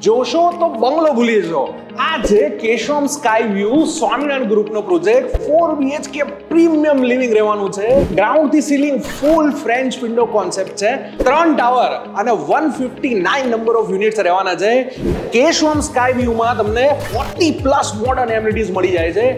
જોશો તો બંગલો ભૂલી જશો. આ છે કેશોમ સ્કાય વ્યૂ સ્વામિનારાયણ ગ્રુપનો પ્રોજેક્ટ. 4 BHK પ્રીમિયમ લિવિંગ રહેવાનું છે. ગ્રાઉન્ડ થી ceiling full french window concept છે. 3 ટાવર અને 159 નંબર ઓફ યુનિટ્સ રહેવાના છે. કેશોમ સ્કાય વ્યૂમાં તમને 40+ મોડર્ન એમિનિટીઝ મળી જાય છે.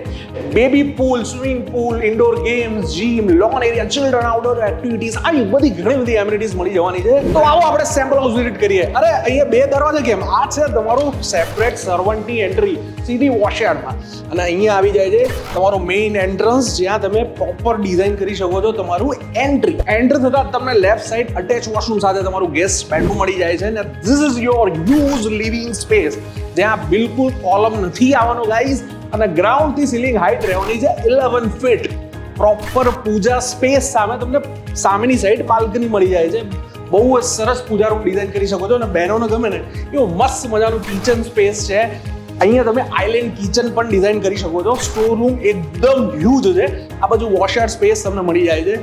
Baby pool, swimming pool, indoor games, gym, lawn area, children outdoor activities, આવી બધી ઘણી બધી એમિનિટીઝ મળી જવાની છે. તો આવો આપણે સેમ્પલ હાઉસ વિઝિટ કરીએ. અરે અહીંયા 2 દરવાજા કેમ? આ છે તમારું સેપરેટ સર્વન્ટની એન્ટ્રી સીધી વોશયાર્ડમાં, અને અહીંયા આવી જાય છે તમારો મેઇન એન્ટ્રન્સ, જ્યાં તમે પ્રોપર ડિઝાઇન કરી શકો છો તમારું એન્ટ્રી થતા તમને લેફ્ટ સાઈડ અટેચ વોશરૂમ સાથે તમારું ગેસ્ટ બેડરૂમ મળી જાય છે. અને this is your huge living space, જ્યાં બિલકુલ કોલમ નથી આવવાનો ગાઈઝ, અને ગ્રાઉન્ડ થી સીલિંગ હાઈટ રહેવાની છે 11 ફીટ. પ્રોપર પૂજા સ્પેસ સામે તમને સામેની સાઈડ બાલ્કની મળી જાય છે. બહુ જ સરસ પૂજા રૂમ ડિઝાઇન કરી શકો છો, અને બહેનોને ગમે ને એવું મસ્ત મજાનું કિચન સ્પેસ છે. અહીંયા તમે આઇલેન્ડ કિચન પણ ડિઝાઇન કરી શકો છો. સ્ટોર રૂમ એકદમ હ્યુજ છે. આ બાજુ વોશયાર્ડ સ્પેસ તમને મળી જાય છે.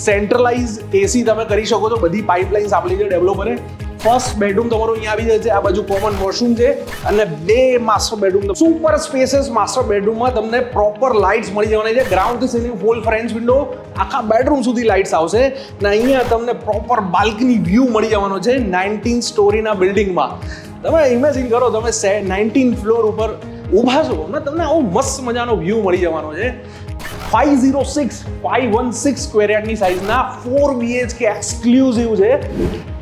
સેન્ટ્રલાઇઝ એસી તમે કરી શકો છો. બધી પાઇપલાઇન્સ આપેલી છે ડેવલપરે. ફર્સ્ટ બેડરૂમ તમારું અહીંયા આવી જાય છે. આ બાજુ કોમન વોશરૂમ છે અને 2 master bedroom. Super spacious master બેડરૂમમાં તમને પ્રોપર લાઇટ્સ મળી જવાની છે. ગ્રાઉન્ડ થી સીલિંગ ફૂલ ફ્રેન્ચ વિન્ડો, આખા બેડરૂમ સુધી લાઇટ્સ આવશે. અને અહીંયા તમને પ્રોપર બાલ્કની વ્યૂ મળી જવાનો છે 19 સ્ટોરીના બિલ્ડિંગમાં. તમે ઇમેજિન કરો, તમે 19 ફ્લોર ઉપર ઊભા છો અને તમને આવો મસ્ત મજાનો વ્યૂ મળી જવાનો છે. 516 સ્ક્વેર યાર્ડની સાઇઝના 4 BHK એક્સક્લુઝિવ છે.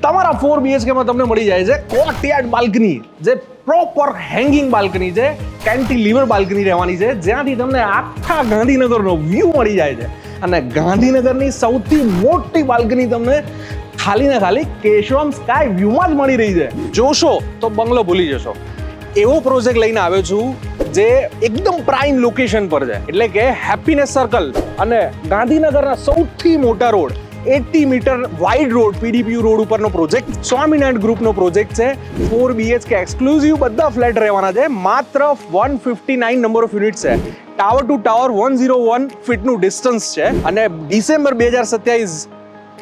તમારા 4 BHK માં તમને મળી જાય છે કોર્ટયાર્ડ બાલ્કની, જે પ્રોપર હેંગિંગ બાલ્કની છે. કેન્ટિલીવર બાલ્કની રહેવાની છે, જ્યાંથી તમને આખા ગાંધીનગરનો વ્યૂ મળી જાય છે. અને ગાંધીનગરની સૌથી મોટી બાલ્કની તમને ખાલી ને ખાલી કેશોમ સ્કાય વ્યૂમાં જ મળી રહી છે. જોશો તો બંગલો ભૂલી જશો. એવો પ્રોજેક્ટ લઈને આવ્યો છું જે એકદમ પ્રાઇમ લોકેશન પર છે, એટલે કે હેપીનેસ સર્કલ અને ગાંધીનગરના સૌથી મોટા road 80 metre wide road, PDPU road ઉપરનો પ્રોજેક્ટ સ્વામિનારાયણ ગ્રુપનો પ્રોજેક્ટ છે. 4 BHK એક્સક્લુઝિવ બધા ફ્લેટ રહેવાના છે. માત્ર 159 નંબર ઓફ યુનિટ છે. ટાવર ટુ ટાવર 101 ફીટનું ડિસ્ટન્સ છે, અને ડિસેમ્બર 2027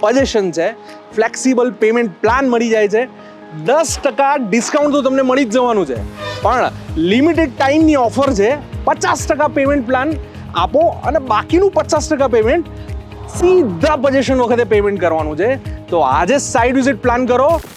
પોઝેશન છે. ફ્લેક્સિબલ પેમેન્ટ પ્લાન મળી જાય છે. 10% ડિસ્કાઉન્ટ તો તમને મળી જ જવાનું છે, પણ લિમિટેડ ટાઈમની ઓફર છે. 50% પેમેન્ટ પ્લાન આપો અને બાકીનું 50% પેમેન્ટ સીધા પોઝેશન વખતે પેમેન્ટ કરવાનું છે. તો આજે સાઇટ વિઝિટ પ્લાન કરો.